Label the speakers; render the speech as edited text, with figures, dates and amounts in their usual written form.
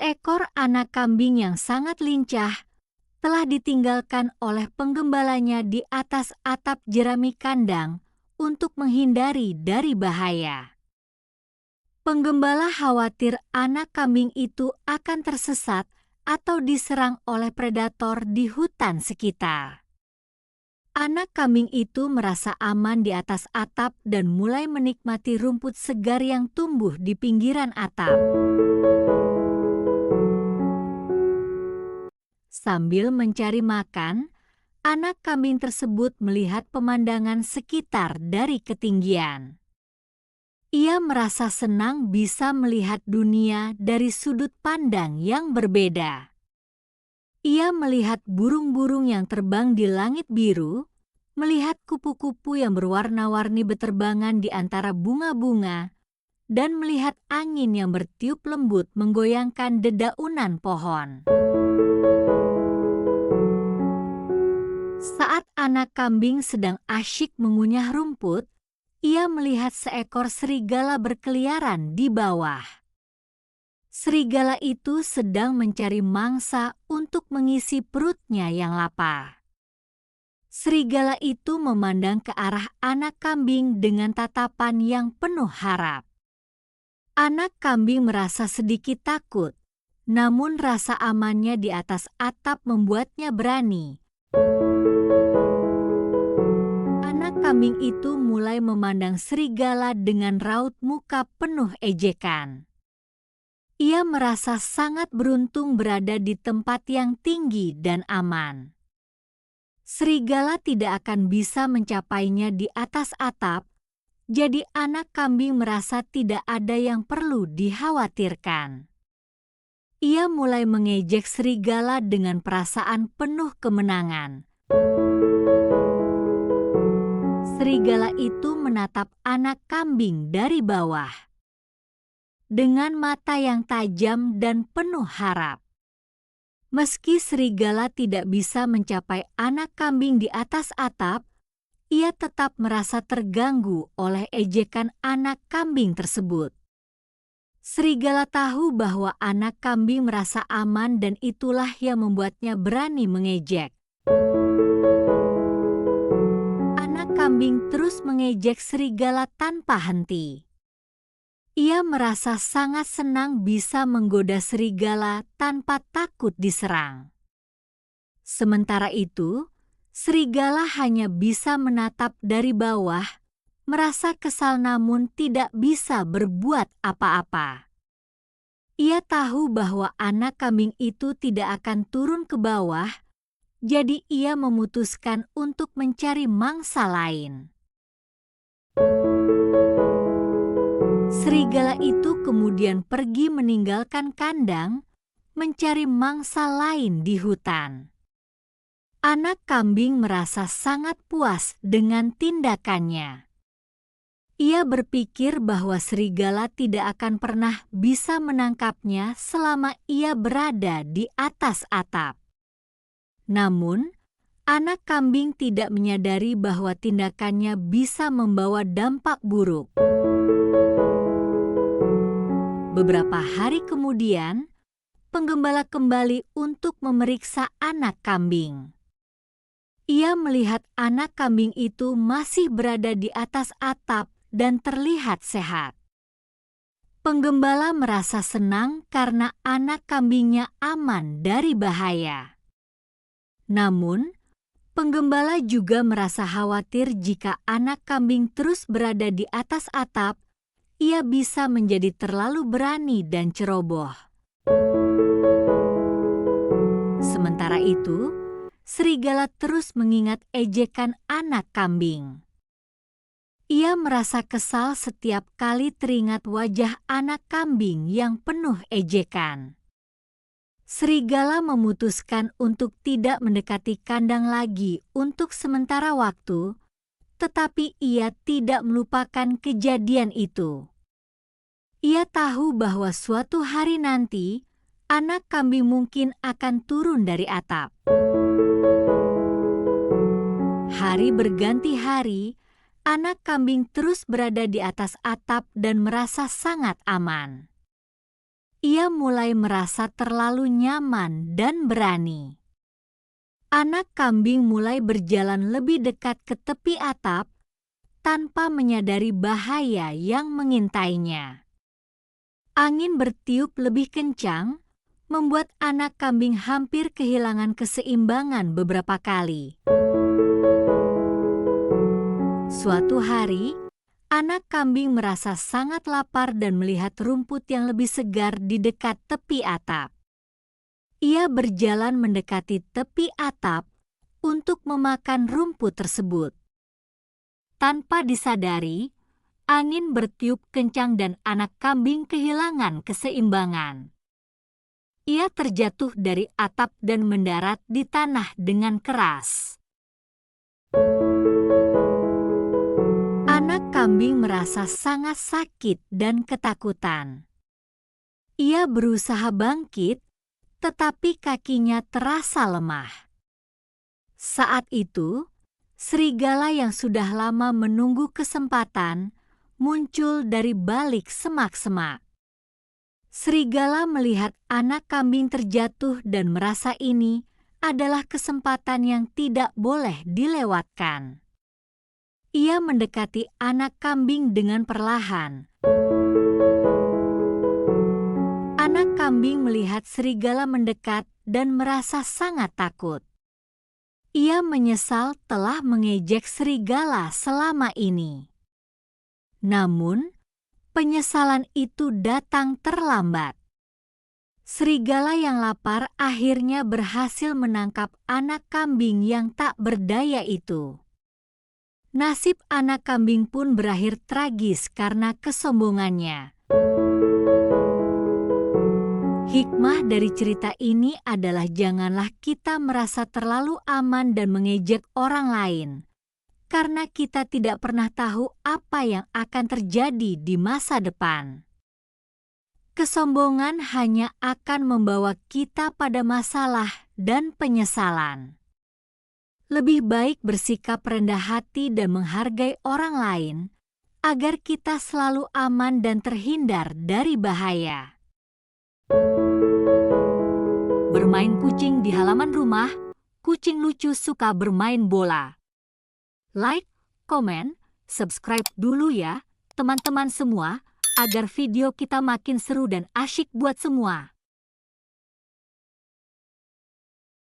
Speaker 1: Seekor anak kambing yang sangat lincah telah ditinggalkan oleh penggembalanya di atas atap jerami kandang untuk menghindari dari bahaya. Penggembala khawatir anak kambing itu akan tersesat atau diserang oleh predator di hutan sekitar. Anak kambing itu merasa aman di atas atap dan mulai menikmati rumput segar yang tumbuh di pinggiran atap. Sambil mencari makan, anak kambing tersebut melihat pemandangan sekitar dari ketinggian. Ia merasa senang bisa melihat dunia dari sudut pandang yang berbeda. Ia melihat burung-burung yang terbang di langit biru, melihat kupu-kupu yang berwarna-warni beterbangan di antara bunga-bunga, dan melihat angin yang bertiup lembut menggoyangkan dedaunan pohon. Saat anak kambing sedang asyik mengunyah rumput, ia melihat seekor serigala berkeliaran di bawah. Serigala itu sedang mencari mangsa untuk mengisi perutnya yang lapar. Serigala itu memandang ke arah anak kambing dengan tatapan yang penuh harap. Anak kambing merasa sedikit takut, namun rasa amannya di atas atap membuatnya berani. Anak kambing itu mulai memandang serigala dengan raut muka penuh ejekan. Ia merasa sangat beruntung berada di tempat yang tinggi dan aman. Serigala tidak akan bisa mencapainya di atas atap, jadi anak kambing merasa tidak ada yang perlu dikhawatirkan. Ia mulai mengejek serigala dengan perasaan penuh kemenangan. Serigala itu menatap anak kambing dari bawah dengan mata yang tajam dan penuh harap. Meski serigala tidak bisa mencapai anak kambing di atas atap, ia tetap merasa terganggu oleh ejekan anak kambing tersebut. Serigala tahu bahwa anak kambing merasa aman dan itulah yang membuatnya berani mengejek. Anak kambing terus mengejek serigala tanpa henti. Ia merasa sangat senang bisa menggoda serigala tanpa takut diserang. Sementara itu, serigala hanya bisa menatap dari bawah, merasa kesal namun tidak bisa berbuat apa-apa. Ia tahu bahwa anak kambing itu tidak akan turun ke bawah, jadi ia memutuskan untuk mencari mangsa lain. Serigala itu kemudian pergi meninggalkan kandang, mencari mangsa lain di hutan. Anak kambing merasa sangat puas dengan tindakannya. Ia berpikir bahwa serigala tidak akan pernah bisa menangkapnya selama ia berada di atas atap. Namun, anak kambing tidak menyadari bahwa tindakannya bisa membawa dampak buruk. Beberapa hari kemudian, penggembala kembali untuk memeriksa anak kambing. Ia melihat anak kambing itu masih berada di atas atap dan terlihat sehat. Penggembala merasa senang karena anak kambingnya aman dari bahaya. Namun, penggembala juga merasa khawatir jika anak kambing terus berada di atas atap, ia bisa menjadi terlalu berani dan ceroboh. Sementara itu, serigala terus mengingat ejekan anak kambing. Ia merasa kesal setiap kali teringat wajah anak kambing yang penuh ejekan. Serigala memutuskan untuk tidak mendekati kandang lagi untuk sementara waktu, tetapi ia tidak melupakan kejadian itu. Ia tahu bahwa suatu hari nanti, anak kambing mungkin akan turun dari atap. Hari berganti hari, anak kambing terus berada di atas atap dan merasa sangat aman. ia mulai merasa terlalu nyaman dan berani. Anak kambing mulai berjalan lebih dekat ke tepi atap tanpa menyadari bahaya yang mengintainya. Angin bertiup lebih kencang, membuat anak kambing hampir kehilangan keseimbangan beberapa kali. Suatu hari, anak kambing merasa sangat lapar dan melihat rumput yang lebih segar di dekat tepi atap. Ia berjalan mendekati tepi atap untuk memakan rumput tersebut. Tanpa disadari, angin bertiup kencang dan anak kambing kehilangan keseimbangan. Ia terjatuh dari atap dan mendarat di tanah dengan keras. Anak kambing merasa sangat sakit dan ketakutan. Ia berusaha bangkit, tetapi kakinya terasa lemah. Saat itu, serigala yang sudah lama menunggu kesempatan muncul dari balik semak-semak. Serigala melihat anak kambing terjatuh dan merasa ini adalah kesempatan yang tidak boleh dilewatkan. Ia mendekati anak kambing dengan perlahan. Anak kambing melihat serigala mendekat dan merasa sangat takut. Ia menyesal telah mengejek serigala selama ini. Namun, penyesalan itu datang terlambat. Serigala yang lapar akhirnya berhasil menangkap anak kambing yang tak berdaya itu. Nasib anak kambing pun berakhir tragis karena kesombongannya. Hikmah dari cerita ini adalah janganlah kita merasa terlalu aman dan mengejek orang lain, karena kita tidak pernah tahu apa yang akan terjadi di masa depan. Kesombongan hanya akan membawa kita pada masalah dan penyesalan. Lebih baik bersikap rendah hati dan menghargai orang lain, agar kita selalu aman dan terhindar dari bahaya. Bermain kucing di halaman rumah, kucing lucu suka bermain bola. Like, komen, subscribe dulu ya, teman-teman semua, agar video kita makin seru dan asyik buat semua.